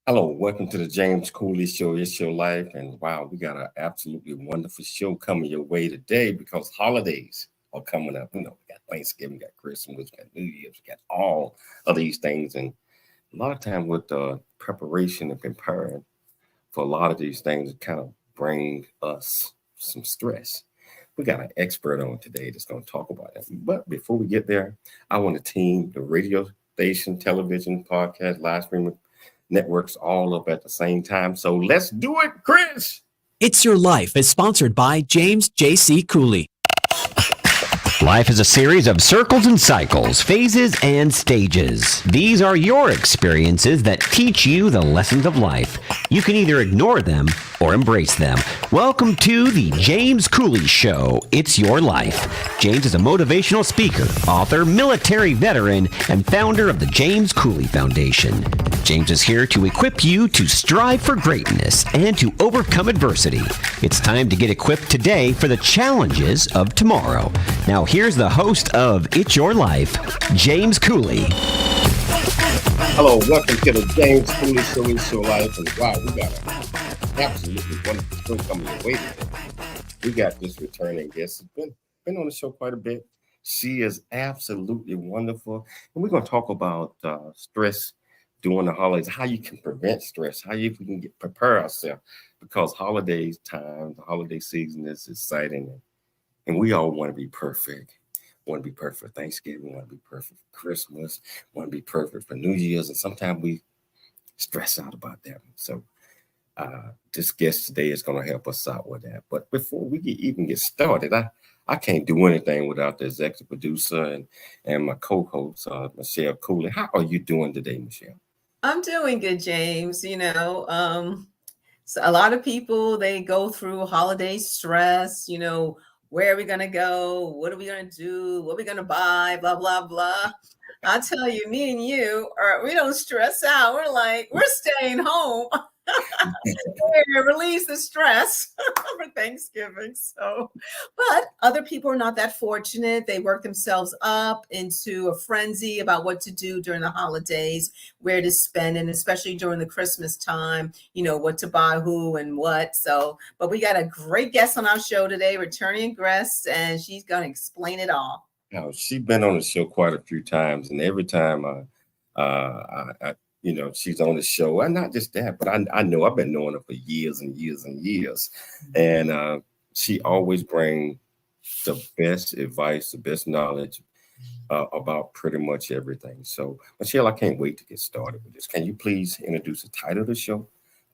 Hello, welcome to the James Cooley Show. It's your life, and wow, we got an absolutely wonderful show coming your way today because holidays are coming up. We got Thanksgiving, we got Christmas, we got New Year's, we got all of these things, and a lot of time with preparation and preparing for a lot of these things, it kind of bring us some stress. We got an expert on today that's going to talk about it. But before we get there, I want to team the radio station, television, podcast, live streaming networks all up at the same time. So let's do it, Chris. It's Your Life is sponsored by James J.C. Cooley. Life is a series of circles and cycles, phases and stages. These are your experiences that teach you the lessons of life. You can either ignore them or embrace them. Welcome to the James Cooley Show. It's Your Life. James is a motivational speaker, author, military veteran, and founder of the James Cooley Foundation. James is here to equip you to strive for greatness and to overcome adversity. It's time to get equipped today for the challenges of tomorrow. Now, here's the host of It's Your Life, James Cooley. Hello, welcome to the James Cooley Show. It's Your Life. And wow, we got an absolutely wonderful show coming your way today. We got this returning guest. Been on the show quite a bit. She is absolutely wonderful. And we're going to talk about stress during the holidays, how you can prevent stress, how we can prepare ourselves, because holidays time, the holiday season is exciting. And we all want to be perfect. Want to be perfect for Thanksgiving, want to be perfect for Christmas, want to be perfect for New Year's. And sometimes we stress out about that. So this guest today is going to help us out with that. But before we even get started, I can't do anything without the executive producer and my co-host, Michelle Cooley. How are you doing today, Michelle? I'm doing good, James. So a lot of people, they go through holiday stress, where are we going to go? What are we going to do? What are we going to buy? Blah, blah, blah. I tell you, me and you, we don't stress out. We're staying home. Release the stress for Thanksgiving. But other people are not that fortunate. They work themselves up into a frenzy about what to do during the holidays, where to spend, and especially during the Christmas time, what to buy, who and what. But we got a great guest on our show today, returning guest, and she's going to explain it all. She's been on the show quite a few times, and every time she's on the show. And not just that, but I know I've been knowing her for years and years and years. And she always brings the best advice, the best knowledge about pretty much everything. So, Michelle, I can't wait to get started with this. Can you please introduce the title of the show,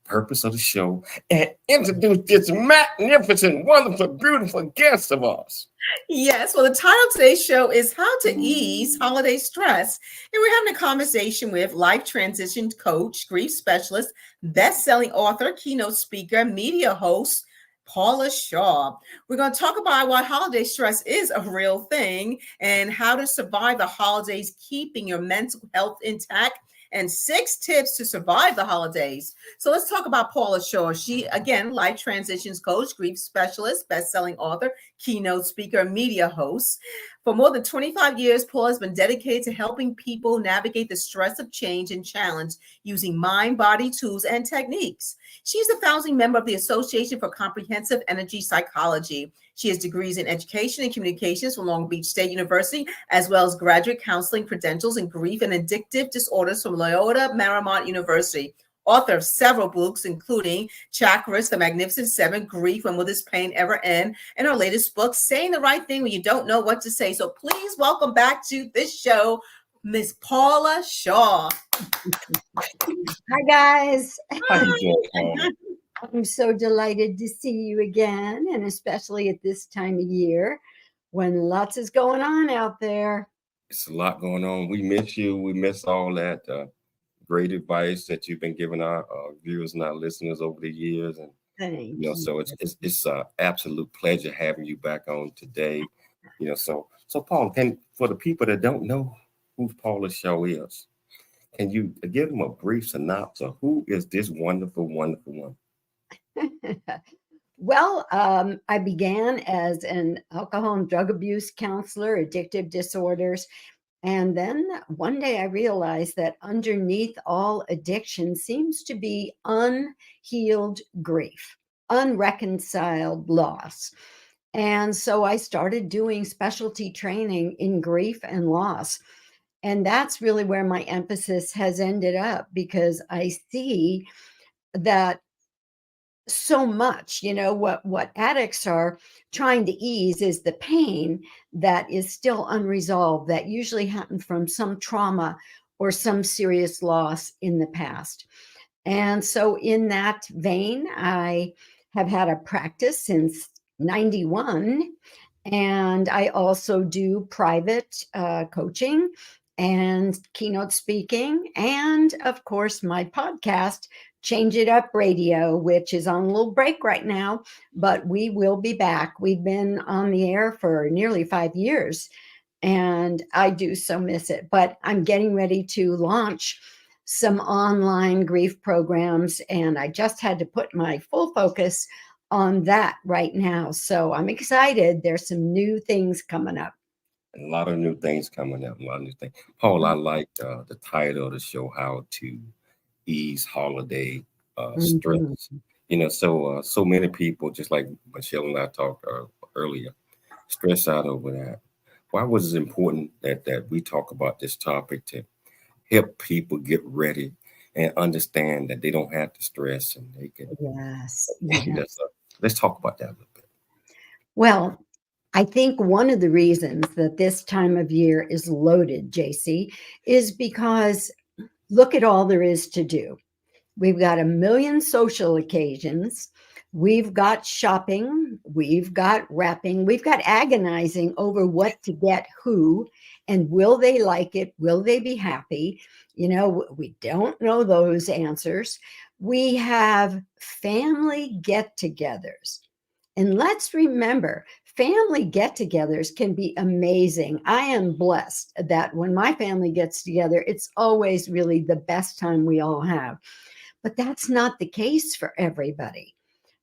purpose of the show, and introduce this magnificent, wonderful, beautiful guest of ours? Yes. Well, the title of today's show is How to Ease Holiday Stress. And we're having a conversation with life transition coach, grief specialist, best-selling author, keynote speaker, media host, Paula Shaw. We're going to talk about why holiday stress is a real thing and how to survive the holidays, keeping your mental health intact, and 6 tips to survive the holidays. So let's talk about Paula Shaw. She, again, life transitions coach, grief specialist, best-selling author, keynote speaker, media host. For more than 25 years, Paula has been dedicated to helping people navigate the stress of change and challenge using mind-body tools and techniques. She's the founding member of the Association for Comprehensive Energy Psychology. She has degrees in education and communications from Long Beach State University, as well as graduate counseling credentials in grief and addictive disorders from Loyola Marymount University. Author of several books, including Chakras, The Magnificent Seven, Grief, When Will This Pain Ever End? And her latest book, Saying the Right Thing When You Don't Know What to Say. So please welcome back to this show, Miss Paula Shaw. Hi, guys. How you doing, Paula? I'm so delighted to see you again, and especially at this time of year when lots is going on out there. It's a lot going on. We miss you. We miss all that great advice that you've been giving our viewers and our listeners over the years. And Thank you. so it's an absolute pleasure having you back on today. So Paul, for the people that don't know who Paula Shaw is, can you give them a brief synopsis of who is this wonderful, wonderful one? Well, I began as an alcohol and drug abuse counselor, addictive disorders, And then one day I realized that underneath all addiction seems to be unhealed grief, unreconciled loss. And so I started doing specialty training in grief and loss. And that's really where my emphasis has ended up, because I see that so much, what addicts are trying to ease is the pain that is still unresolved, that usually happened from some trauma or some serious loss in the past. And so, in that vein, I have had a practice since 91. And I also do private coaching and keynote speaking. And of course, my podcast, Change It Up Radio, which is on a little break right now, but we will be back. We've been on the air for nearly 5 years, and I do so miss it. But I'm getting ready to launch some online grief programs, and I just had to put my full focus on that right now. So I'm excited. There's some new things coming up. A lot of new things coming up. A lot of new things. Paul, I like the title of the show, How to Ease Holiday Mhm. Stress. So many people, just like Michelle and I talked earlier, stress out over that. Why was it important that we talk about this topic to help people get ready and understand that they don't have to stress and they can, Yes. so let's talk about that a little bit. Well, I think one of the reasons that this time of year is loaded, JC, is because look at all there is to do. We've got a million social occasions. We've got shopping. We've got wrapping. We've got agonizing over what to get who, and will they like it? Will they be happy? We don't know those answers. We have family get togethers. And let's remember, family get togethers can be amazing. I am blessed that when my family gets together, it's always really the best time we all have. But that's not the case for everybody.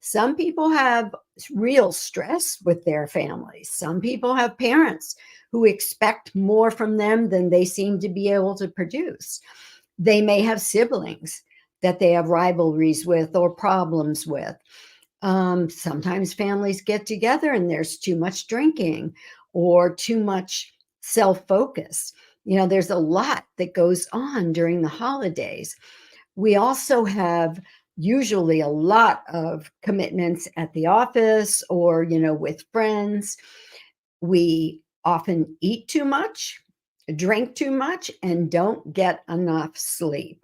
Some people have real stress with their families. Some people have parents who expect more from them than they seem to be able to produce. They may have siblings that they have rivalries with or problems with. Sometimes families get together and there's too much drinking or too much self focus. There's a lot that goes on during the holidays. We also have usually a lot of commitments at the office or, with friends. We often eat too much, drink too much, and don't get enough sleep.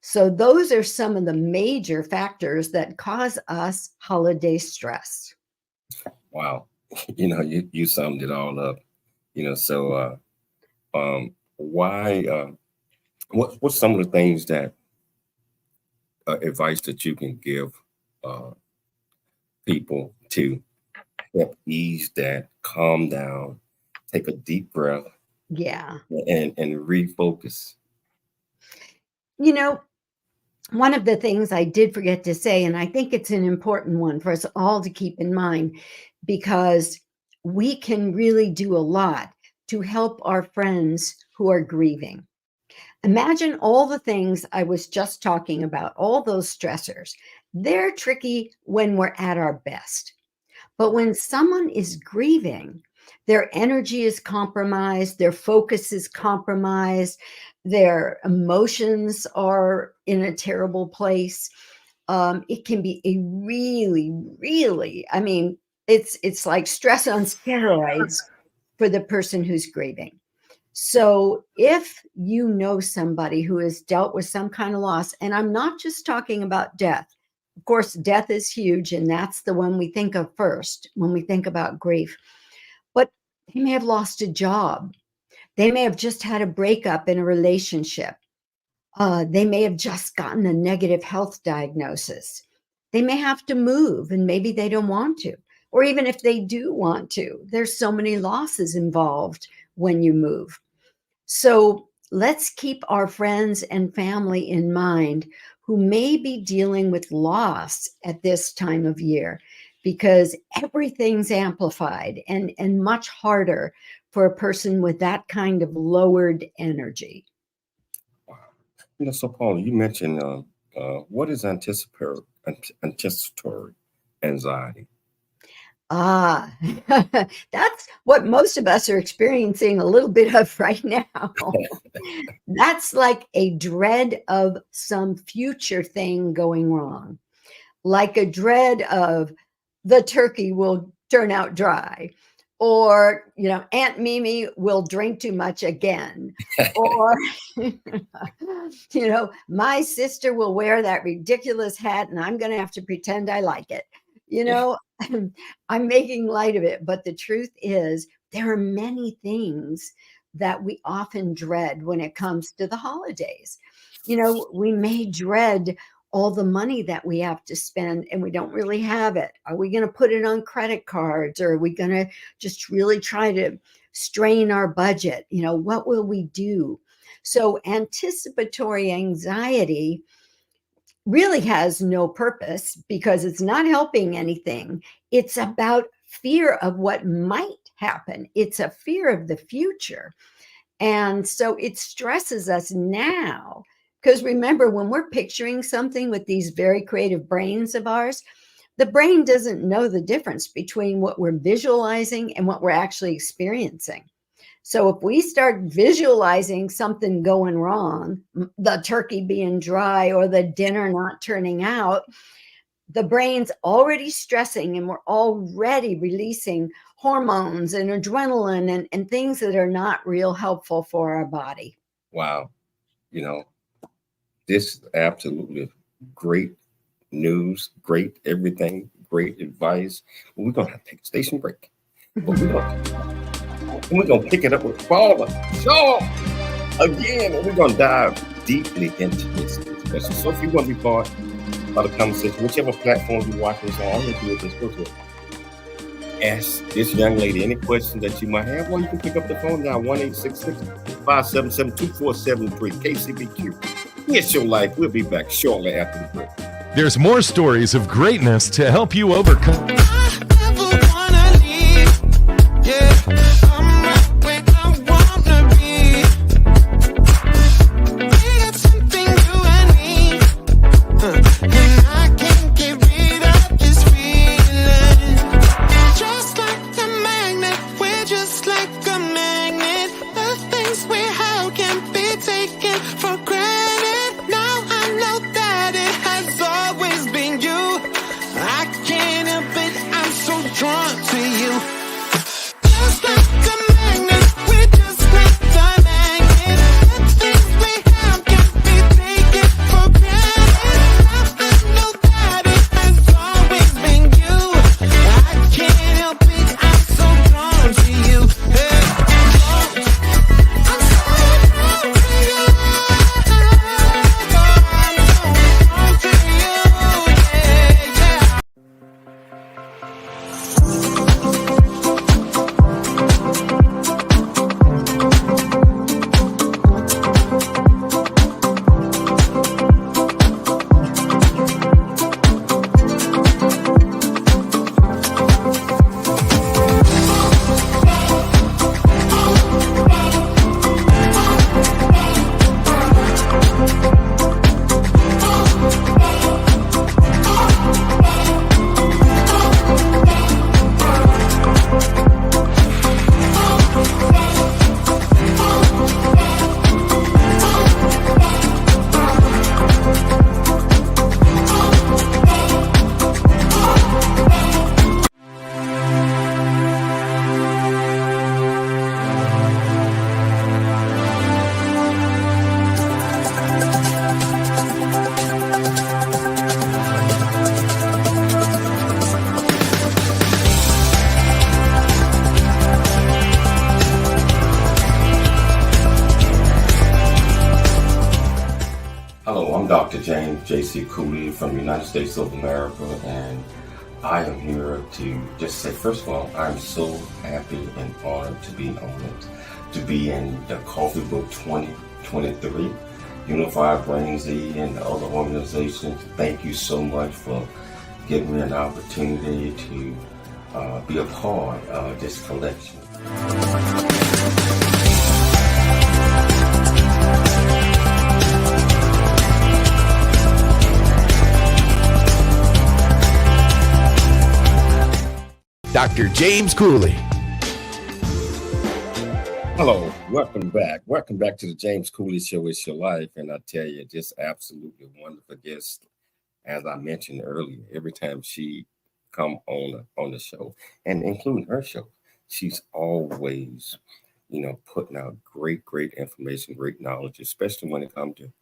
So, those are some of the major factors that cause us holiday stress. Wow. You summed it all up. So why what's some of the things that advice that you can give uh, people to help ease that, calm down, take a deep breath, Yeah. and refocus? You know, One of the things I did forget to say, and I think it's an important one for us all to keep in mind, because we can really do a lot to help our friends who are grieving. Imagine all the things I was just talking about, all those stressors. They're tricky when we're at our best. But when someone is grieving, their energy is compromised, their focus is compromised, their emotions are in a terrible place. It can be a really, really, it's like stress on steroids for the person who's grieving. So if you know somebody who has dealt with some kind of loss, and I'm not just talking about death. Of course, death is huge, and that's the one we think of first when we think about grief. But they may have lost a job. They may have just had a breakup in a relationship. They may have just gotten a negative health diagnosis. They may have to move, and maybe they don't want to. Or even if they do want to, there's so many losses involved when you move. So let's keep our friends and family in mind who may be dealing with loss at this time of year, because everything's amplified and much harder for a person with that kind of lowered energy. So Paula, you mentioned what is anticipatory anxiety? Ah, that's what most of us are experiencing a little bit of right now. That's like a dread of some future thing going wrong, like a dread of the turkey will turn out dry, or, Aunt Mimi will drink too much again, or, my sister will wear that ridiculous hat and I'm going to have to pretend I like it. I'm making light of it, but the truth is there are many things that we often dread when it comes to the holidays. We may dread all the money that we have to spend and we don't really have it. Are we going to put it on credit cards, or are we going to just really try to strain our budget? What will we do? So anticipatory anxiety really has no purpose because it's not helping anything. It's about fear of what might happen. It's a fear of the future. And so it stresses us now. Because remember, when we're picturing something with these very creative brains of ours, the brain doesn't know the difference between what we're visualizing and what we're actually experiencing. So if we start visualizing something going wrong, the turkey being dry or the dinner not turning out, the brain's already stressing and we're already releasing hormones and adrenaline and things that are not real helpful for our body. Wow. This is absolutely great news, great everything, great advice. We're going to have to take a station break. But we're going to pick it up with Paula Shaw again. And we're going to dive deeply into this discussion. So if you want to be part of the conversation, whichever platform you're watching this on, all you do is just go to ask this young lady any questions that you might have, or you can pick up the phone now, 1-866-577-2473, KCBQ. It's your life. We'll be back shortly after the break. There's more stories of greatness to help you overcome. Dr. James J.C. Cooley from the United States of America, and I am here to just say, first of all, I'm so happy and honored to be on it, to be in the Coffee Book 2023, Unified Brain Z and the other organizations. Thank you so much for giving me an opportunity to be a part of this collection. Dr. James Cooley. Hello, welcome back. Welcome back to the James Cooley Show. It's your life. And I tell you, just absolutely wonderful guest. As I mentioned earlier, every time she come on the show, and including her show, she's always, putting out great information, great knowledge, especially when it comes to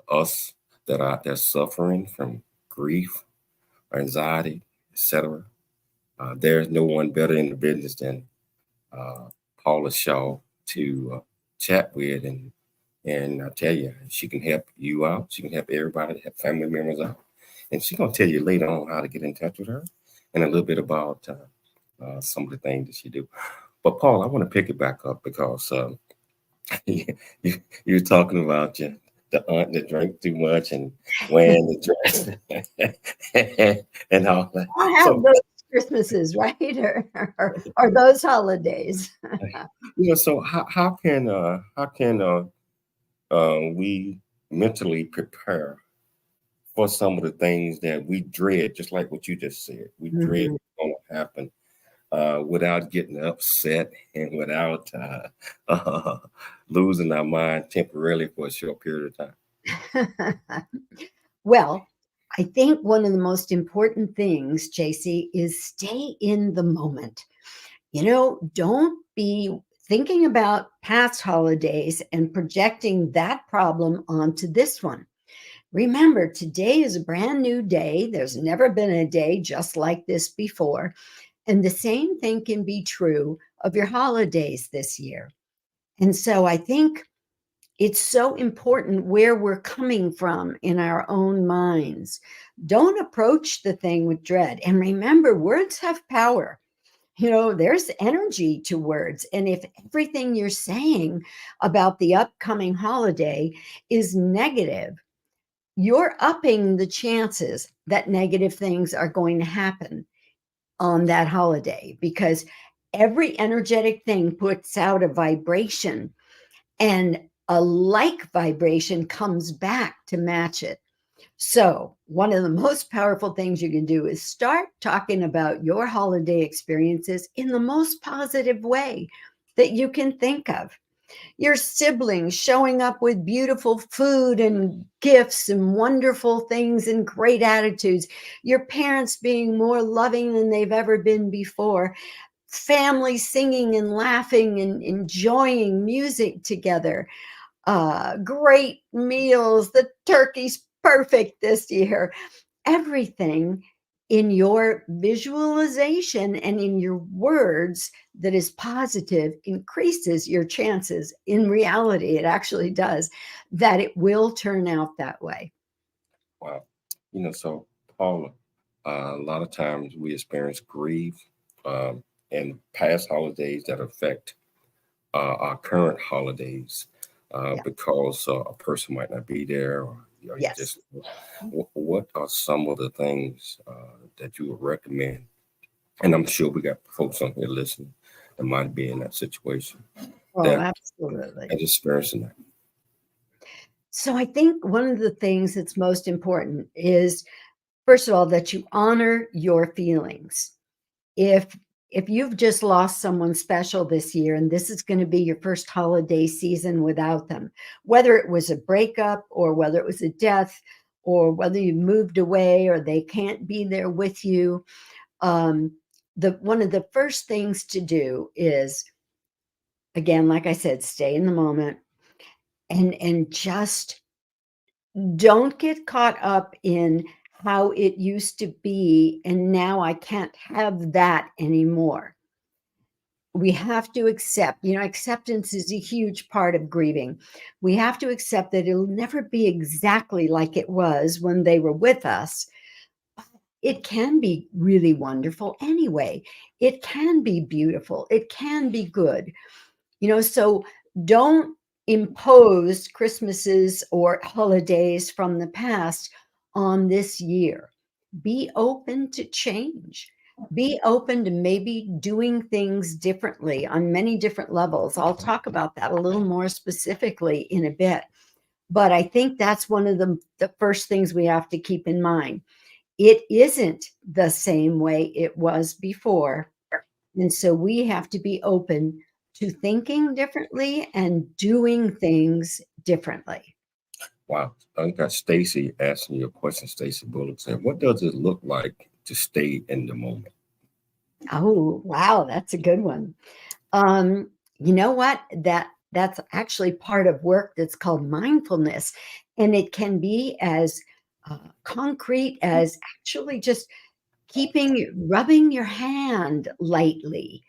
us that are out there suffering from grief, anxiety, etc. There's no one better in the business than Paula Shaw to chat with, and I tell you, she can help you out. She can help everybody, help family members out, and she's gonna tell you later on how to get in touch with her and a little bit about some of the things that she do. But Paul, I want to pick it back up because you're talking about the aunt that drank too much and wearing the dress and all that. I have those Christmases, right? or those holidays. So how can we mentally prepare for some of the things that we dread, just like what you just said? We dread what's going to happen without getting upset and without losing our mind temporarily for a short period of time. Well, I think one of the most important things, JC, is stay in the moment. Don't be thinking about past holidays and projecting that problem onto this one. Remember, today is a brand new day. There's never been a day just like this before. And the same thing can be true of your holidays this year. And so I think it's so important where we're coming from in our own minds. Don't approach the thing with dread. And remember, words have power. There's energy to words. And if everything you're saying about the upcoming holiday is negative, you're upping the chances that negative things are going to happen on that holiday, because every energetic thing puts out a vibration, and a like vibration comes back to match it. So one of the most powerful things you can do is start talking about your holiday experiences in the most positive way that you can think of. Your siblings showing up with beautiful food and gifts and wonderful things and great attitudes. Your parents being more loving than they've ever been before. Family singing and laughing and enjoying music together. Great meals. The turkey's perfect this year. Everything in your visualization and in your words that is positive increases your chances. In reality, it actually does, that it will turn out that way. Wow. So Paula, a lot of times we experience grief and past holidays that affect our current holidays because a person might not be there, or Yes. What are some of the things that you would recommend? And I'm sure we got folks on here listening that might be in that situation. Oh, absolutely. And experiencing that. So I think one of the things that's most important is, first of all, that you honor your feelings. If you've just lost someone special this year, and this is going to be your first holiday season without them, whether it was a breakup or whether it was a death or whether you moved away or they can't be there with you, one of the first things to do is, again, like I said, stay in the moment and just don't get caught up in how it used to be and now I can't have that anymore. We have to accept, acceptance is a huge part of grieving. We have to accept that it'll never be exactly like it was when they were with us. It can be really wonderful anyway. It can be beautiful. It can be good. So don't impose Christmases or holidays from the past on this year. Be open to change. Be open to maybe doing things differently on many different levels. I'll talk about that a little more specifically in a bit. But I think that's one of the first things we have to keep in mind it isn't the same way it was before. And so we have to be open to thinking differently and doing things differently. Wow. I got Stacy asking you a question. Stacy Bullock said, what does it look like to stay in the moment? Oh, wow, that's a good one. You know what? That's actually part of work that's called mindfulness, and it can be as concrete as actually just rubbing your hand lightly,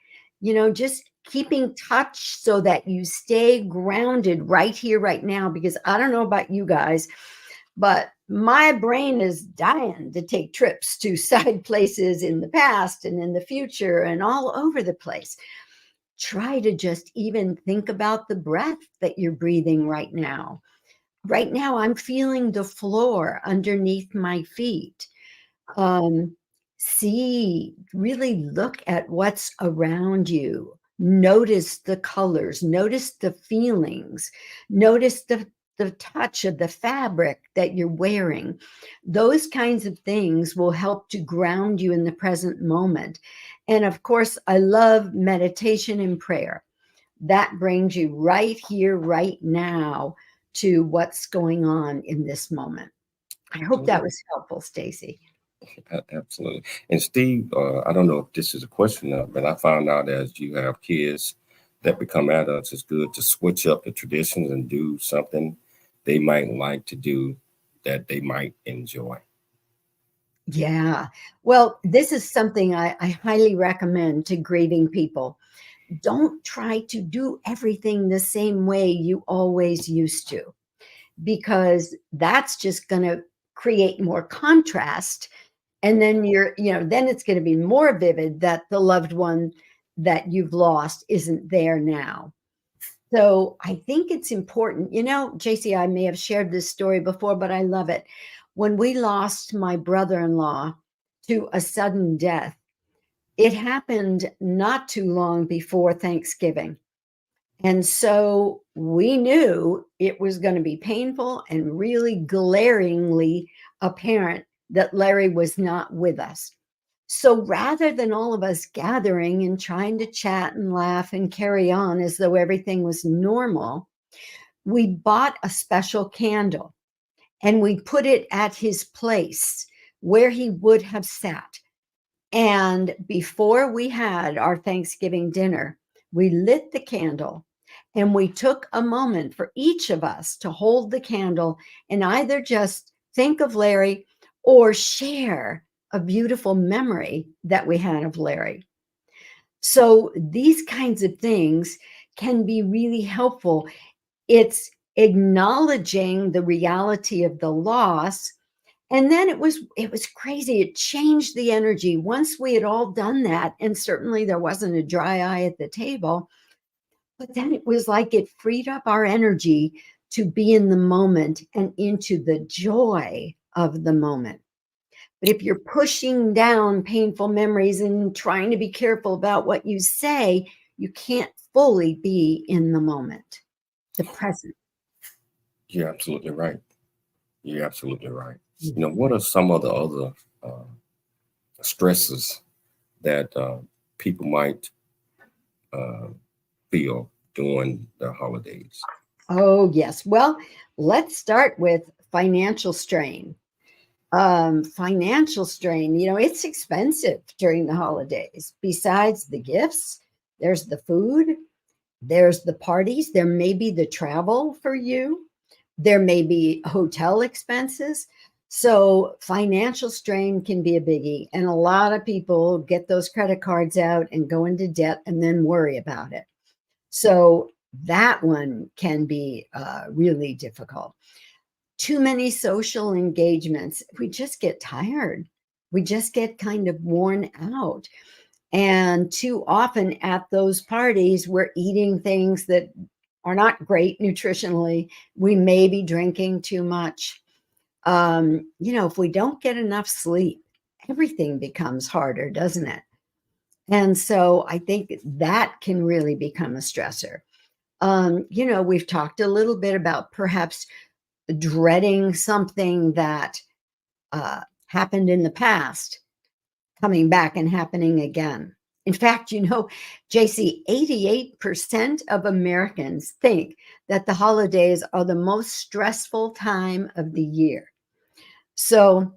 just keeping touch so that you stay grounded right here, right now. Because I don't know about you guys, but my brain is dying to take trips to side places in the past and in the future and all over the place. Try to just even think about the breath that you're breathing right now. Right now, I'm feeling the floor underneath my feet. Um, really look at what's around you. Notice the colors, notice the feelings, notice the touch of the fabric that you're wearing. Those kinds of things will help to ground you in the present moment. And of course, I love meditation and prayer. That brings you right here, right now to what's going on in this moment. I hope that was helpful, Stacy. Absolutely. And Steve, I don't know if this is a question, but I found out as you have kids that become adults, it's good to switch up the traditions and do something they might like to do that they might enjoy. Yeah. Well, this is something I highly recommend to grieving people. Don't try to do everything the same way you always used to, because that's just going to create more contrast. And then then it's going to be more vivid that the loved one that you've lost isn't there now. So I think it's important, JC, I may have shared this story before, but I love it. When we lost my brother-in-law to a sudden death, it happened not too long before Thanksgiving. And so we knew it was going to be painful and really glaringly apparent that Larry was not with us. So rather than all of us gathering and trying to chat and laugh and carry on as though everything was normal, we bought a special candle and we put it at his place where he would have sat. And before we had our Thanksgiving dinner, we lit the candle and we took a moment for each of us to hold the candle and either just think of Larry or share a beautiful memory that we had of Larry. So these kinds of things can be really helpful. It's acknowledging the reality of the loss. And then it was crazy. It changed the energy once we had all done that. And certainly there wasn't a dry eye at the table. But then it was like it freed up our energy to be in the moment and into the joy of the moment. But if you're pushing down painful memories and trying to be careful about what you say, you can't fully be in the moment, the present. You're absolutely right. You're absolutely right. What are some of the other stresses that people might feel during the holidays? Oh, yes. Well, let's start with financial strain. Financial strain, it's expensive during the holidays. Besides the gifts, there's the food, there's the parties, there may be the travel for you, there may be hotel expenses. So financial strain can be a biggie. And a lot of people get those credit cards out and go into debt and then worry about it. So that one can be really difficult. Too many social engagements. We just get tired. We just get kind of worn out. And too often at those parties, we're eating things that are not great nutritionally. We may be drinking too much. If we don't get enough sleep, everything becomes harder, doesn't it? And so I think that can really become a stressor. We've talked a little bit about perhaps dreading something that happened in the past coming back and happening again. In fact, JC, 88% of Americans think that the holidays are the most stressful time of the year. So,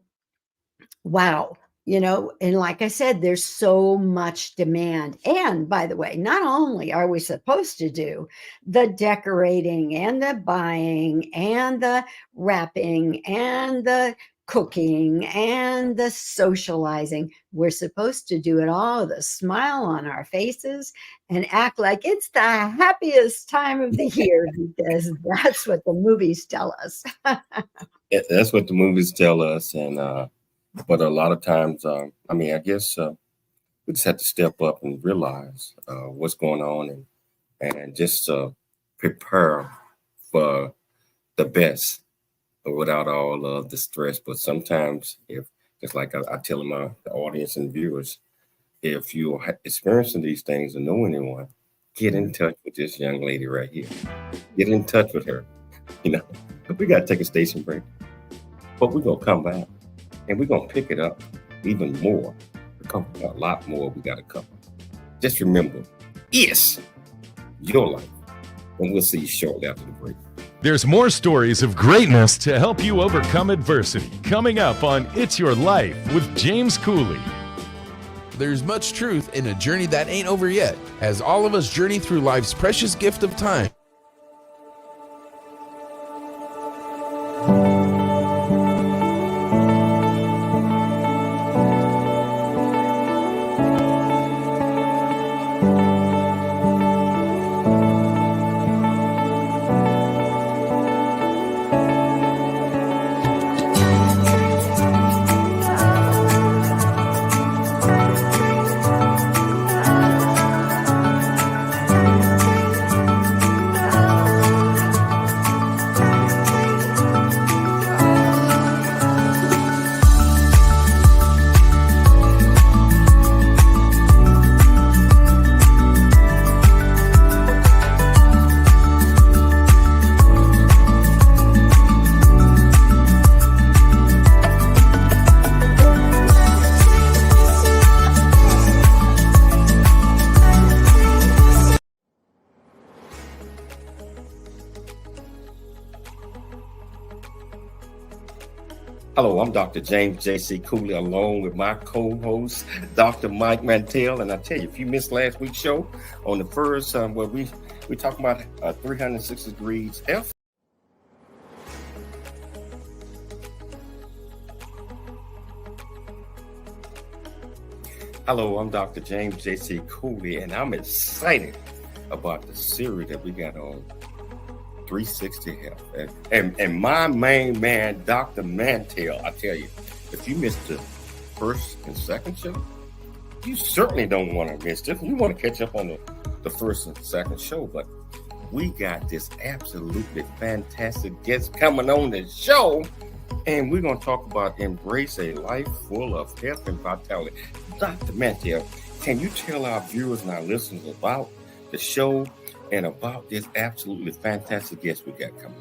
wow. And like I said, there's so much demand. And by the way, not only are we supposed to do the decorating and the buying and the wrapping and the cooking and the socializing, we're supposed to do it all with a smile on our faces and act like it's the happiest time of the year, because that's what the movies tell us. Yeah, that's what the movies tell us. And but a lot of times, I guess we just have to step up and realize what's going on and just prepare for the best without all of the stress. But sometimes, if just like I tell the audience and viewers, if you're experiencing these things or know anyone, get in touch with this young lady right here. Get in touch with her. We got to take a station break, but we're going to come back. And we're going to pick it up even more. A lot more we got to cover. Just remember, it's your life. And we'll see you shortly after the break. There's more stories of greatness to help you overcome adversity coming up on It's Your Life with James Cooley. There's much truth in a journey that ain't over yet, as all of us journey through life's precious gift of time. Hello, I'm Dr. James J.C. Cooley, along with my co-host, Dr. Mike Mantell. And I tell you, if you missed last week's show on the first, where we talk about 360 degrees F. Hello, I'm Dr. James J.C. Cooley, and I'm excited about the series that we got on 360 Health. And my main man, Dr. Mantell, I tell you, if you missed the first and second show, you certainly don't want to miss this. You want to catch up on the first and second show, but we got this absolutely fantastic guest coming on the show, and we're going to talk about embrace a life full of health and vitality. Dr. Mantell, can you tell our viewers and our listeners about the show and about this absolutely fantastic guest we got coming?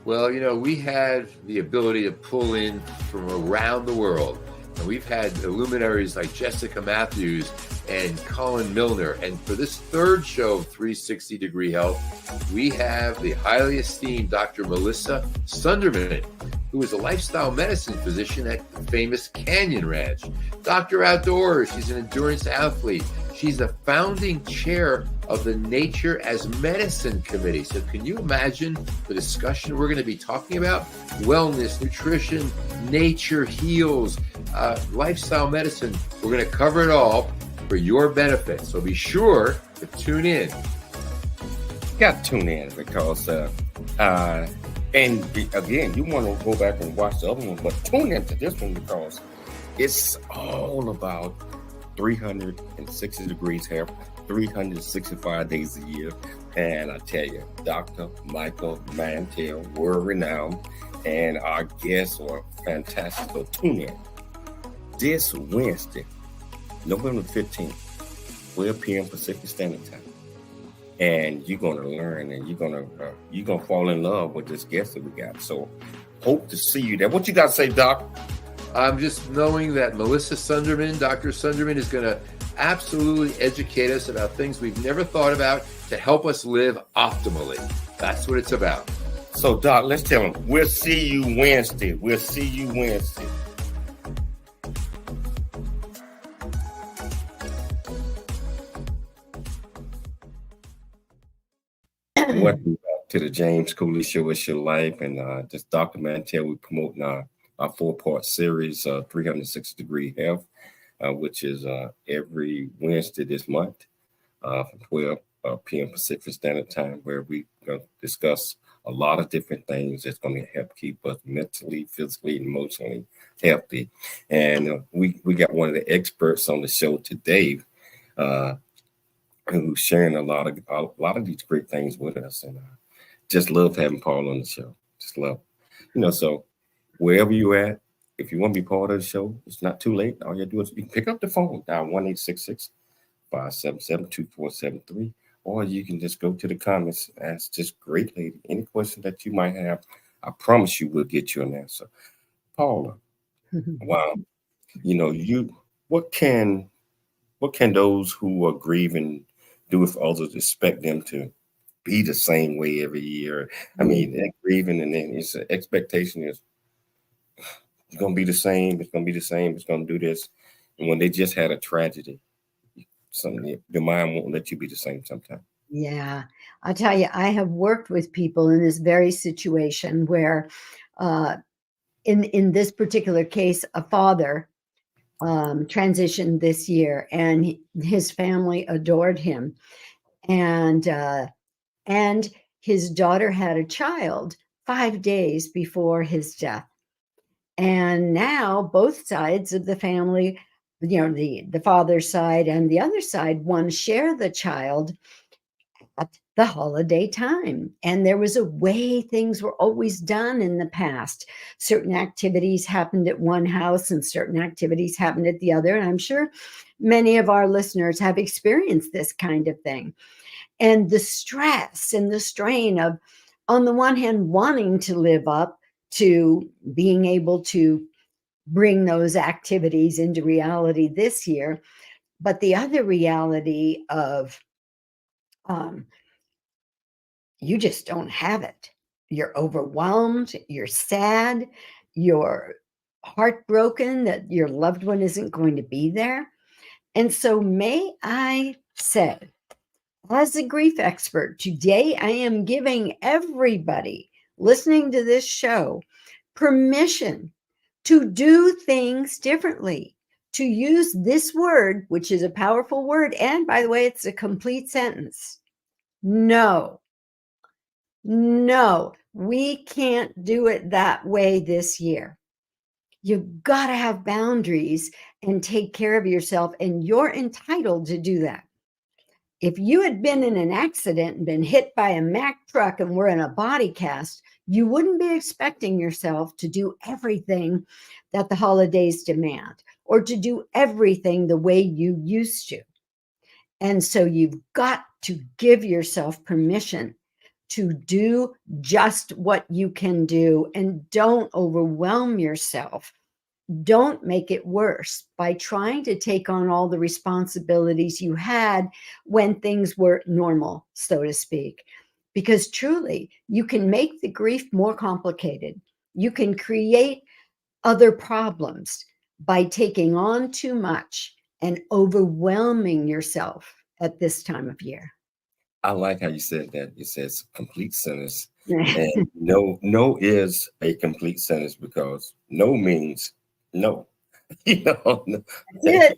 Well, we had the ability to pull in from around the world. And we've had luminaries like Jessica Matthews and Colin Milner. And for this third show of 360 Degree Health, we have the highly esteemed Dr. Melissa Sunderman, who is a lifestyle medicine physician at the famous Canyon Ranch. Dr. Outdoors, she's an endurance athlete. She's the founding chair of the Nature as Medicine Committee. So can you imagine the discussion we're going to be talking about? Wellness, nutrition, nature heals, lifestyle medicine. We're going to cover it all for your benefit. So be sure to tune in. You got to tune in because, and again, you want to go back and watch the other one, but tune into this one because it's all about 360 degrees health, 365 days a year. And I tell you, Dr. Michael Mantell, world renowned, and our guests are fantastic. So tune in this Wednesday, November 15th, 12 p.m. Pacific Standard Time. And you're going to learn, and you're going to fall in love with this guest that we got. So hope to see you there. What you got to say, Doc? Just knowing that Melissa Sunderman, Dr. Sunderman, is going to absolutely educate us about things we've never thought about to help us live optimally. That's what it's about. So, Doc, let's tell them, we'll see you Wednesday. We'll see you Wednesday. Welcome back to the James Cooley Show. It's your life. And this Dr. Mantel, we promoting our 4-part series, 360-degree health, which is every Wednesday this month from 12 p.m. Pacific Standard Time, where we discuss a lot of different things that's going to help keep us mentally, physically, and emotionally healthy. And we got one of the experts on the show today, who's sharing a lot of these great things with us, and just love having Paul on the show. Just love, So wherever you at, if you want to be part of the show, it's not too late. All you do is you can pick up the phone, dial 1-866-577-2473, or you can just go to the comments, ask this great lady any question that you might have. I promise you, we'll get you an answer. Paula, wow, what can those who are grieving do if others expect them to be the same way every year? I mean, they're grieving, and then it's an expectation is it's going to be the same. It's going to be the same. It's going to do this. And when they just had a tragedy, your mind won't let you be the same sometimes. Yeah, I'll tell you, I have worked with people in this very situation where, in this particular case, a father transitioned this year, and his family adored him, and his daughter had a child 5 days before his death, and now both sides of the family, the father's side and the other side, want to share the child at the holiday time. And there was a way things were always done in the past. Certain activities happened at one house and certain activities happened at the other. And I'm sure many of our listeners have experienced this kind of thing. And the stress and the strain of, on the one hand, wanting to live up to being able to bring those activities into reality this year, but the other reality of, you just don't have it. You're overwhelmed, you're sad, you're heartbroken that your loved one isn't going to be there. And so may I say, as a grief expert, today I am giving everybody listening to this show permission to do things differently, to use this word, which is a powerful word. And by the way, it's a complete sentence. No, we can't do it that way this year. You've got to have boundaries and take care of yourself, and you're entitled to do that. If you had been in an accident and been hit by a Mack truck and were in a body cast, you wouldn't be expecting yourself to do everything that the holidays demand or to do everything the way you used to. And so you've got to give yourself permission to do just what you can do, and don't overwhelm yourself. Don't make it worse by trying to take on all the responsibilities you had when things were normal, so to speak. Because truly, you can make the grief more complicated. You can create other problems by taking on too much and overwhelming yourself at this time of year. I like how you said that. It says complete sentence. And no is a complete sentence, because no means no. That's it.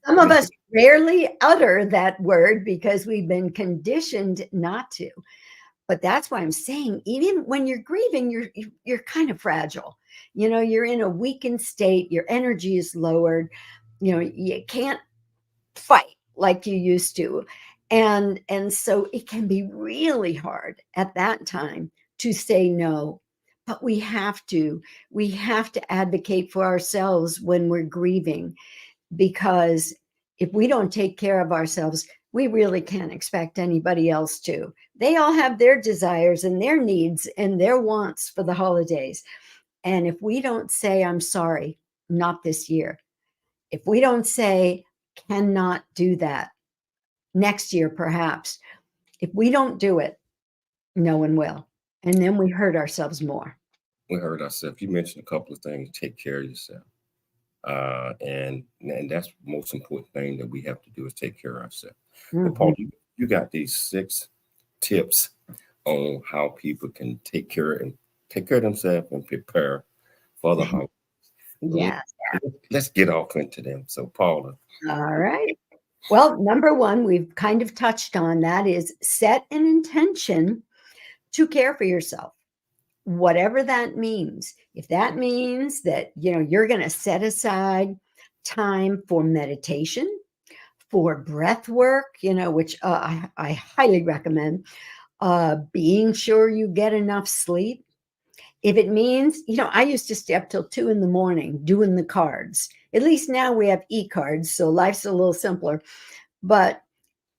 Some of us rarely utter that word because we've been conditioned not to. But that's why I'm saying, even when you're grieving, you're kind of fragile. You're in a weakened state. Your energy is lowered. You can't fight like you used to. And so it can be really hard at that time to say no. But we have to advocate for ourselves when we're grieving, because if we don't take care of ourselves, we really can't expect anybody else to. They all have their desires and their needs and their wants for the holidays. And if we don't say, I'm sorry, not this year. If we don't say, cannot do that, next year perhaps, if we don't do it, no one will. And then we hurt ourselves more. We hurt ourselves. You mentioned a couple of things. Take care of yourself. And that's the most important thing that we have to do is take care of ourselves. But Paul, you got these 6 tips on how people can take care of themselves and prepare for the holidays. Yes. Let's get off into them. So, Paula. All right. Well, number 1, we've kind of touched on that, is set an intention to care for yourself. Whatever that means. If that means that, you're going to set aside time for meditation, for breath work, which I highly recommend, being sure you get enough sleep. If it means, I used to stay up till 2 a.m. doing the cards. At least now we have e-cards, so life's a little simpler. But,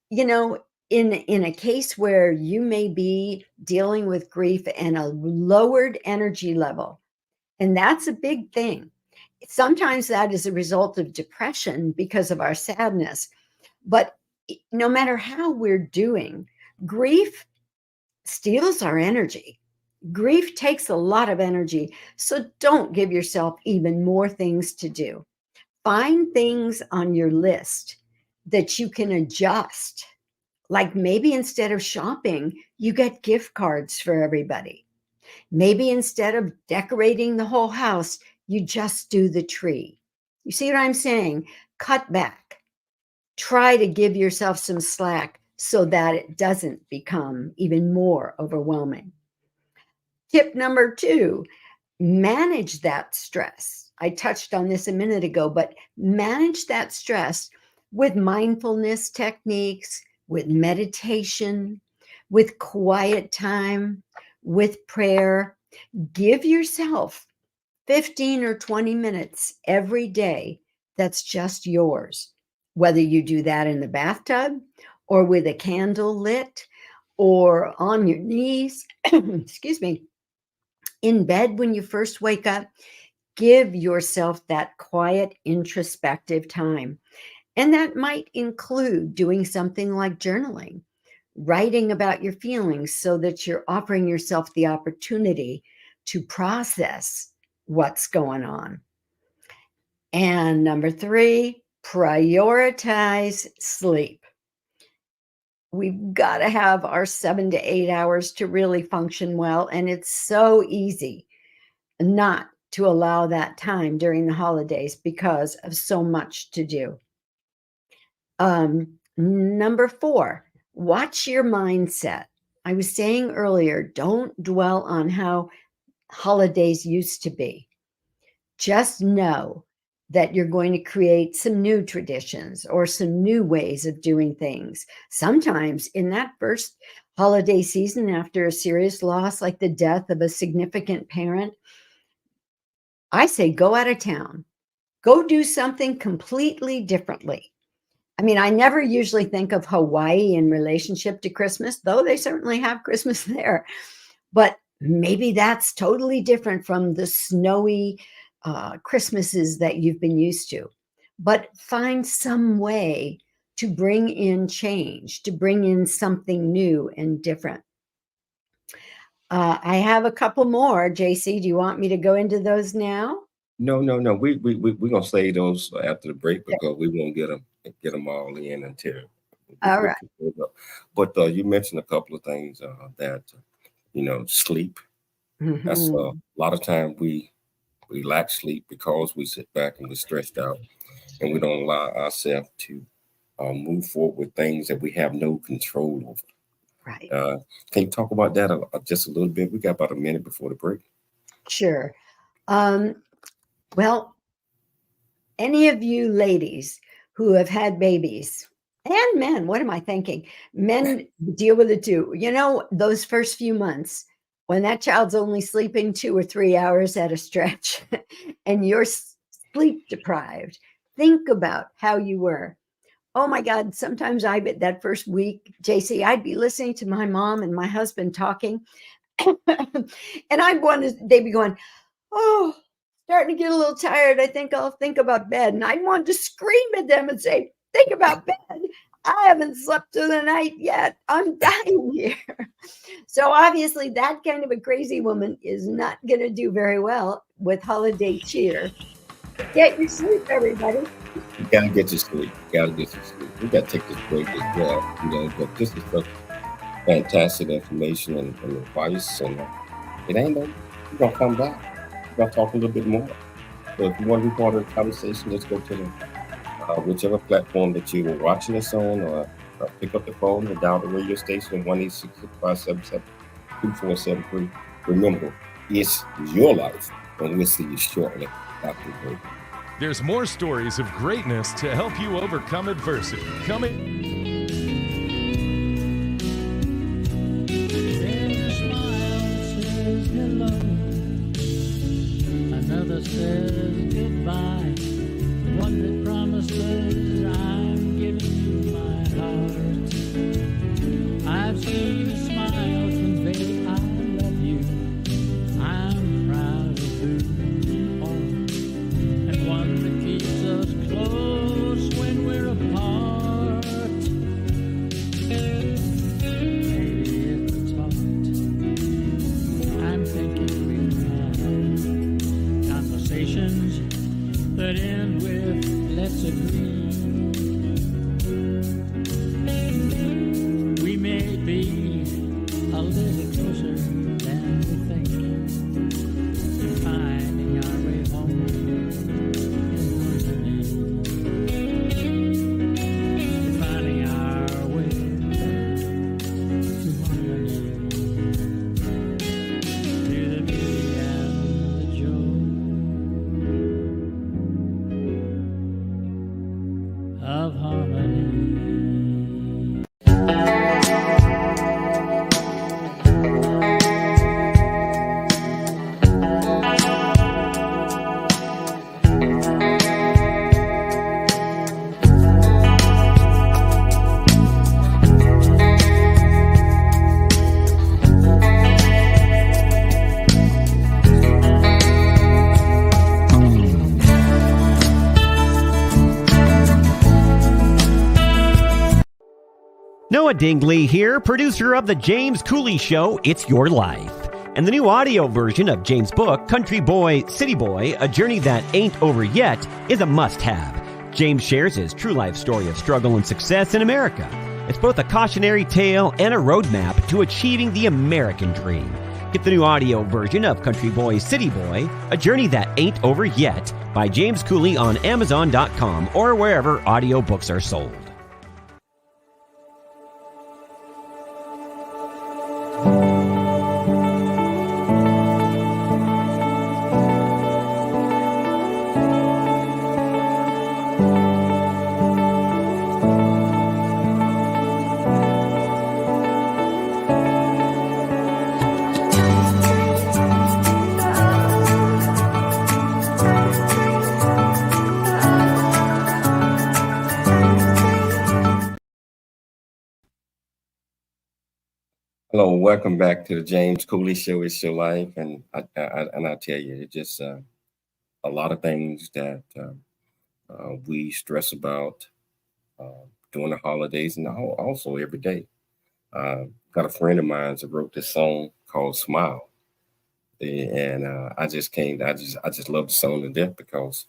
in a case where you may be dealing with grief and a lowered energy level, and that's a big thing. Sometimes that is a result of depression because of our sadness. But no matter how we're doing, grief steals our energy. Grief takes a lot of energy, so don't give yourself even more things to do. Find things on your list that you can adjust. Like maybe instead of shopping, you get gift cards for everybody. Maybe instead of decorating the whole house, you just do the tree. You see what I'm saying? Cut back. Try to give yourself some slack so that it doesn't become even more overwhelming. Tip number 2, manage that stress. I touched on this a minute ago, but manage that stress with mindfulness techniques, with meditation, with quiet time, with prayer. Give yourself 15 or 20 minutes every day that's just yours. Whether you do that in the bathtub or with a candle lit or on your knees, excuse me, in bed when you first wake up, give yourself that quiet, introspective time. And that might include doing something like journaling, writing about your feelings so that you're offering yourself the opportunity to process what's going on. And number 3, prioritize sleep. We've got to have our 7 to 8 hours to really function well. And it's so easy not to allow that time during the holidays because of so much to do. Number 4, watch your mindset. I was saying earlier, don't dwell on how holidays used to be. Just know that you're going to create some new traditions or some new ways of doing things. Sometimes in that first holiday season, after a serious loss like the death of a significant parent, I say go out of town. Go do something completely differently. I mean, I never usually think of Hawaii in relationship to Christmas, though they certainly have Christmas there. But maybe that's totally different from the snowy Christmases that you've been used to. But find some way to bring in change, to bring in something new and different. I have a couple more. JC, do you want me to go into those now? No. We're gonna save those after the break because we won't get them all in until. All right. But you mentioned a couple of things that sleep. That's a lot of time we lack sleep because we sit back and we're stressed out and we don't allow ourselves to move forward with things that we have no control over. Right. Can you talk about that just a little bit? We got about a minute before the break. Sure. Well, any of you ladies who have had babies, and men, what am I thinking? Men deal with it too. Those first few months when that child's only sleeping 2 or 3 hours at a stretch and you're sleep deprived, think about how you were. Oh my God, sometimes that first week, JC, I'd be listening to my mom and my husband talking and they'd be going, oh, starting to get a little tired. I think I'll think about bed. And I want to scream at them and say, think about bed. I haven't slept through the night yet. I'm dying here. So obviously that kind of a crazy woman is not going to do very well with holiday cheer. Get your sleep, everybody. You gotta get to sleep. You gotta get to sleep. We gotta take this break as well, but this is such fantastic information and advice, and it ain't no, we're gonna come back. We're gonna talk a little bit more. So if you want to be part of the conversation, let's go to the whichever platform that you were watching us on, or pick up the phone and dial the radio station 1-866-577-2473. Remember, it's your life, and we'll see you shortly after the break. There's more stories of greatness to help you overcome adversity. Coming. Another says goodbye. One that promises I'm giving you my heart. I've seen a smile convey I love you. I'm proud of who you are, and one that keeps us close when we're apart. Maybe it's hard. I'm thinking we have conversations that end with let's agree. We may be a little closer than we think to finding our way home in harmony. To finding our way to harmony. To the beauty and the joy of harmony. Noah Dingley here, producer of The James Cooley Show, It's Your Life. And the new audio version of James' book, Country Boy, City Boy, A Journey That Ain't Over Yet, is a must-have. James shares his true life story of struggle and success in America. It's both a cautionary tale and a roadmap to achieving the American dream. Get the new audio version of Country Boy, City Boy, A Journey That Ain't Over Yet by James Cooley on Amazon.com or wherever audiobooks are sold. Hello, welcome back to the James Cooley Show. It's your life, and I tell you, it's just a lot of things that we stress about during the holidays, and also every day. Got a friend of mine that wrote this song called "Smile," and I just love the song to death because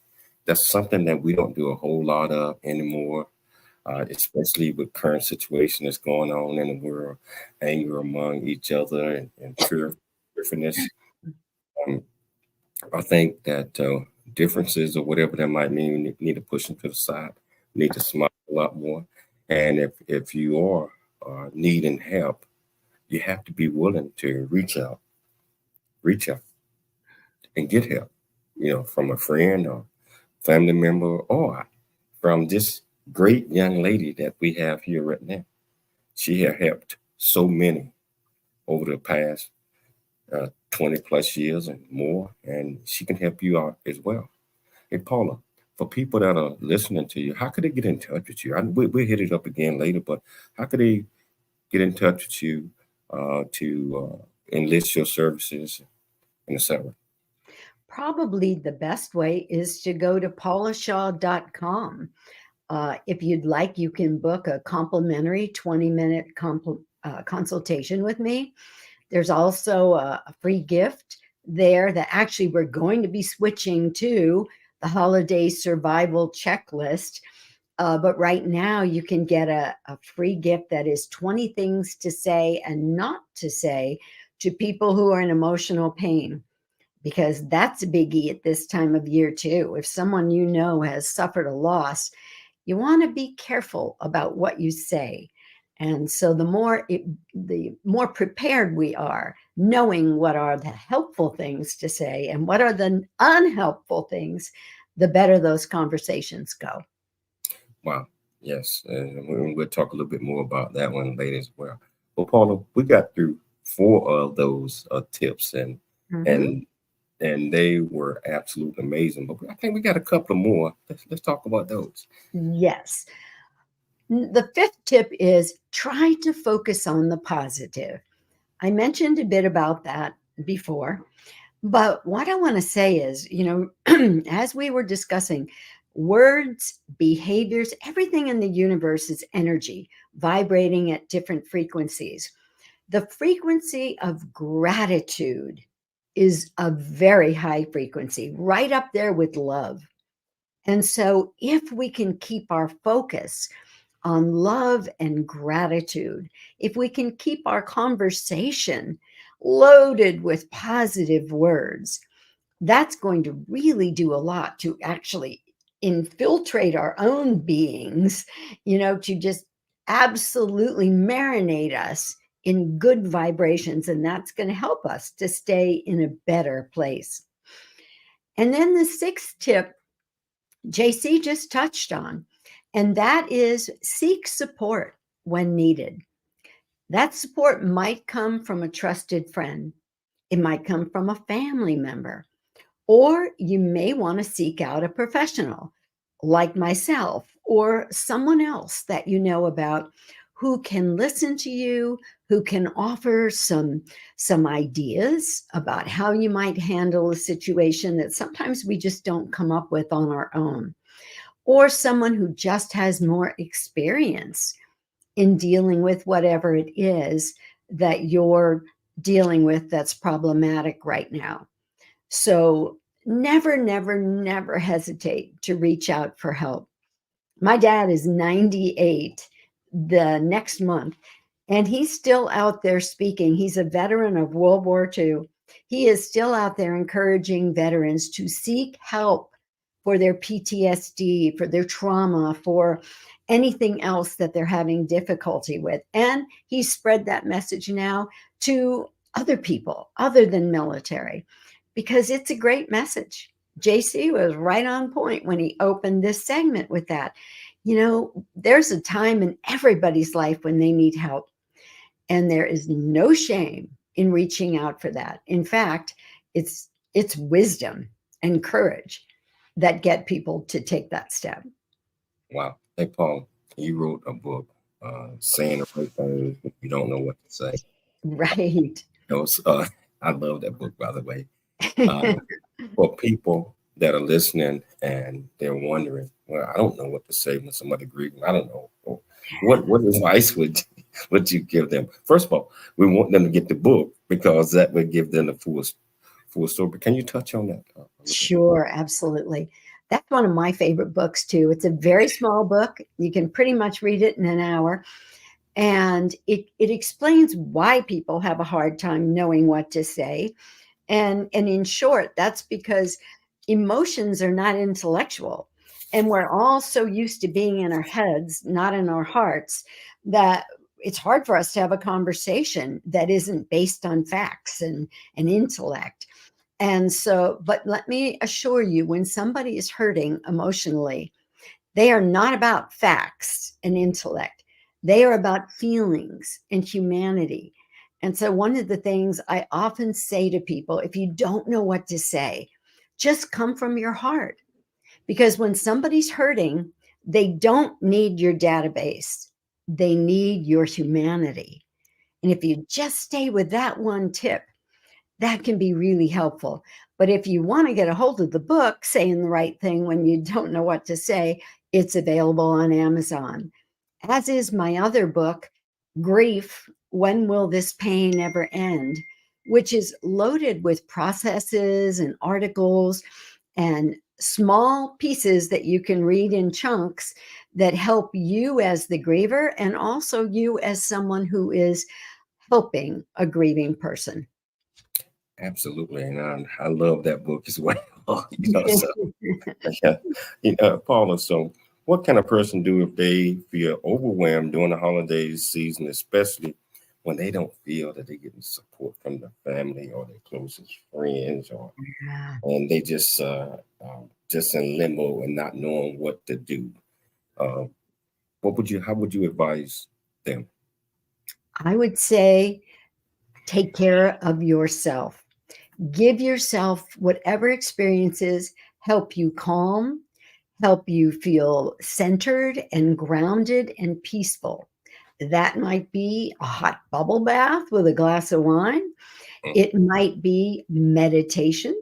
that's something that we don't do a whole lot of anymore. Especially with current situation that's going on in the world, anger among each other and fearfulness. I think that differences or whatever that might mean, we need to push them to the side. We need to smile a lot more. And if you are needing help, you have to be willing to reach out and get help, from a friend or family member or from this great young lady that we have here right now. She has helped so many over the past 20 plus years and more, and she can help you out as well. Hey, Paula, for people that are listening to you, how could they get in touch with you? We'll hit it up again later, but how could they get in touch with you to enlist your services and etc.? Probably the best way is to go to paulashaw.com. If you'd like, you can book a complimentary 20-minute consultation with me. There's also a free gift there that actually we're going to be switching to the holiday survival checklist. But right now you can get a free gift that is 20 things to say and not to say to people who are in emotional pain, because that's a biggie at this time of year too. If someone you know has suffered a loss, you want to be careful about what you say. And so the more prepared we are, knowing what are the helpful things to say and what are the unhelpful things, the better those conversations go. Wow. Yes. And we'll talk a little bit more about that one later as well. But Paula, we got through 4 of those tips and they were absolutely amazing. But I think we got a couple of more. Let's talk about those. Yes. The 5th tip is try to focus on the positive. I mentioned a bit about that before, but what I want to say is, as we were discussing, words, behaviors, everything in the universe is energy vibrating at different frequencies. The frequency of gratitude is a very high frequency, right up there with love. And so if we can keep our focus on love and gratitude, if we can keep our conversation loaded with positive words, that's going to really do a lot to actually infiltrate our own beings, to just absolutely marinate us in good vibrations. And that's going to help us to stay in a better place. And then the 6th tip, JC just touched on, and that is seek support when needed. That support might come from a trusted friend. It might come from a family member, or you may want to seek out a professional like myself or someone else that you know about who can listen to you, who can offer some ideas about how you might handle a situation that sometimes we just don't come up with on our own, or someone who just has more experience in dealing with whatever it is that you're dealing with that's problematic right now. So never, never, never hesitate to reach out for help. My dad is 98 the next month, and he's still out there speaking. He's a veteran of World War II. He is still out there encouraging veterans to seek help for their PTSD, for their trauma, for anything else that they're having difficulty with. And he spread that message now to other people other than military, because it's a great message. JC was right on point when he opened this segment with that. There's a time in everybody's life when they need help, and there is no shame in reaching out for that. In fact, it's wisdom and courage that get people to take that step. Wow. Hey, Paul, you wrote a book, saying the right things when you don't know what to say. Right. I love that book, by the way. For people that are listening and they're wondering, well, I don't know what to say when somebody agrees. I don't know. What advice would you give them? First of all, we want them to get the book because that would give them the full story. Can you touch on that? Sure, absolutely. That's one of my favorite books too. It's a very small book. You can pretty much read it in an hour. And it explains why people have a hard time knowing what to say. And in short, that's because emotions are not intellectual. And we're all so used to being in our heads, not in our hearts, that it's hard for us to have a conversation that isn't based on facts and intellect. And so, but let me assure you, when somebody is hurting emotionally, they are not about facts and intellect. They are about feelings and humanity. And so one of the things I often say to people, if you don't know what to say, just come from your heart. Because when somebody's hurting, they don't need your database. They need your humanity. And if you just stay with that one tip, that can be really helpful. But if you want to get a hold of the book, Saying the Right Thing When You Don't Know What to Say, it's available on Amazon, as is my other book, Grief, When Will This Pain Ever End?, which is loaded with processes and articles and small pieces that you can read in chunks that help you as the griever and also you as someone who is helping a grieving person. Absolutely. And I love that book as well. Paula, so what can a person do if they feel overwhelmed during the holiday season, especially when they don't feel that they're getting support from their family or their closest friends, and they just in limbo and not knowing what to do? How would you advise them? I would say take care of yourself. Give yourself whatever experiences help you calm, help you feel centered and grounded and peaceful. That might be a hot bubble bath with a glass of wine. It might be meditation.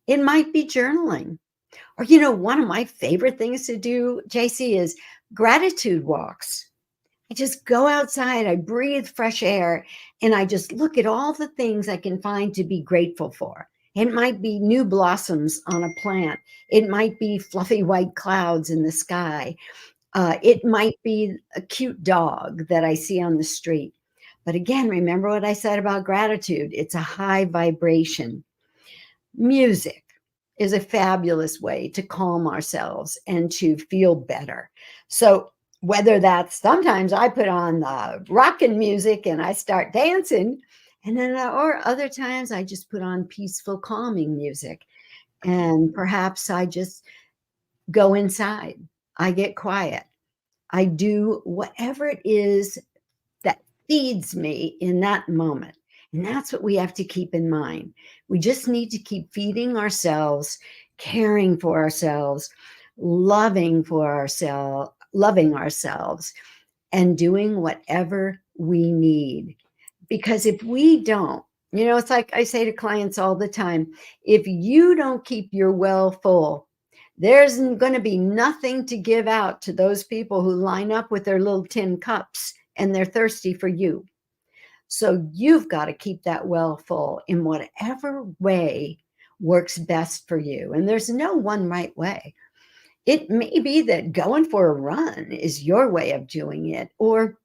It might be journaling. Or, one of my favorite things to do, JC, is gratitude walks. I just go outside, I breathe fresh air, and I just look at all the things I can find to be grateful for. It might be new blossoms on a plant. It might be fluffy white clouds in the sky. It might be a cute dog that I see on the street. But again, remember what I said about gratitude. It's a high vibration. Music is a fabulous way to calm ourselves and to feel better. So whether that's, sometimes I put on the rockin' music and I start dancing, and then or other times I just put on peaceful, calming music, and perhaps I just go inside. I get quiet. I do whatever it is that feeds me in that moment. And that's what we have to keep in mind. We just need to keep feeding ourselves, caring for ourselves, loving ourselves, and doing whatever we need. Because if we don't, it's like I say to clients all the time, if you don't keep your well full, there's going to be nothing to give out to those people who line up with their little tin cups and they're thirsty for you. So you've got to keep that well full in whatever way works best for you. And there's no one right way. It may be that going for a run is your way of doing it, or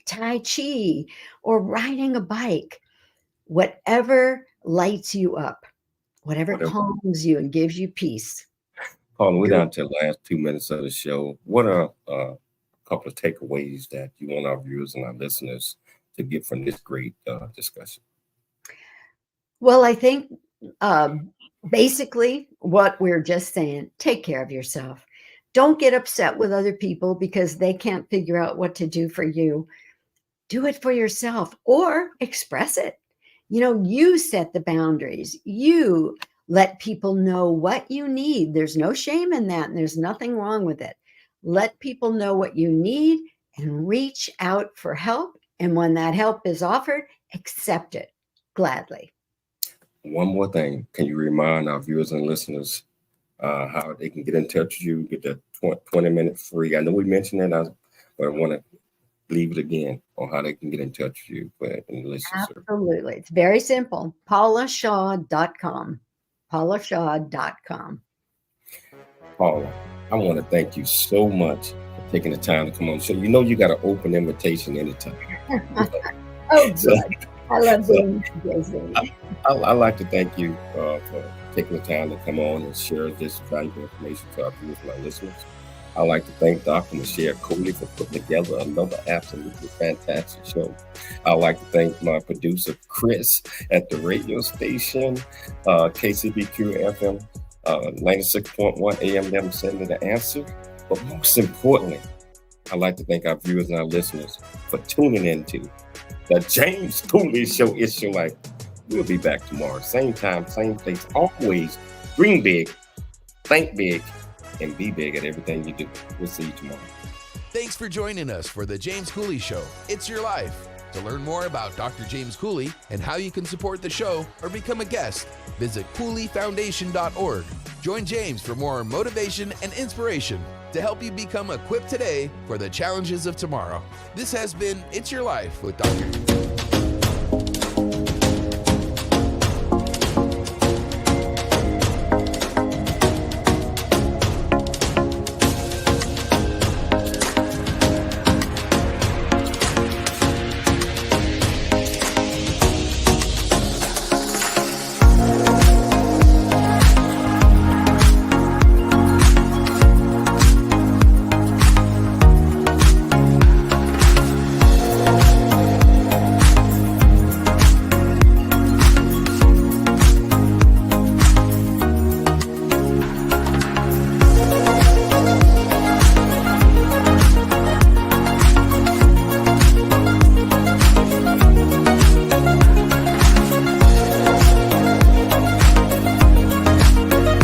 Tai Chi, or riding a bike, whatever lights you up, whatever calms you and gives you peace. Paula, we're down to the last 2 minutes of the show. What are a couple of takeaways that you want our viewers and our listeners to get from this great discussion? Well, I think basically what we're just saying, take care of yourself. Don't get upset with other people because they can't figure out what to do for you. Do it for yourself, or express it. You set the boundaries. You let people know what you need. There's no shame in that, and there's nothing wrong with it. Let people know what you need and reach out for help. And when that help is offered, accept it gladly. One more thing. Can you remind our viewers and listeners how they can get in touch with you, get that 20-minute free? I know we mentioned it, but I want to leave it again on how they can get in touch with you. Absolutely. It's very simple. paulashaw.com. paulashaw.com. Paula, I want to thank you so much for taking the time to come on the show. You got an open invitation anytime. Good. I love being busy. I'd like to thank you for taking the time to come on and share this valuable information to our viewers and our listeners. I'd like to thank Dr. Michelle Cooley for putting together another absolutely fantastic show. I'd like to thank my producer, Chris, at the radio station, KCBQ FM, 96.1 AM, them sending the answer. But most importantly, I'd like to thank our viewers and our listeners for tuning into the James Cooley Show. It's Your Life. We'll be back tomorrow. Same time, same place. Always dream big, think big, and be big at everything you do. We'll see you tomorrow. Thanks for joining us for the James Cooley Show. It's Your Life. To learn more about Dr. James Cooley and how you can support the show or become a guest, visit CooleyFoundation.org. Join James for more motivation and inspiration to help you become equipped today for the challenges of tomorrow. This has been It's Your Life with Dr.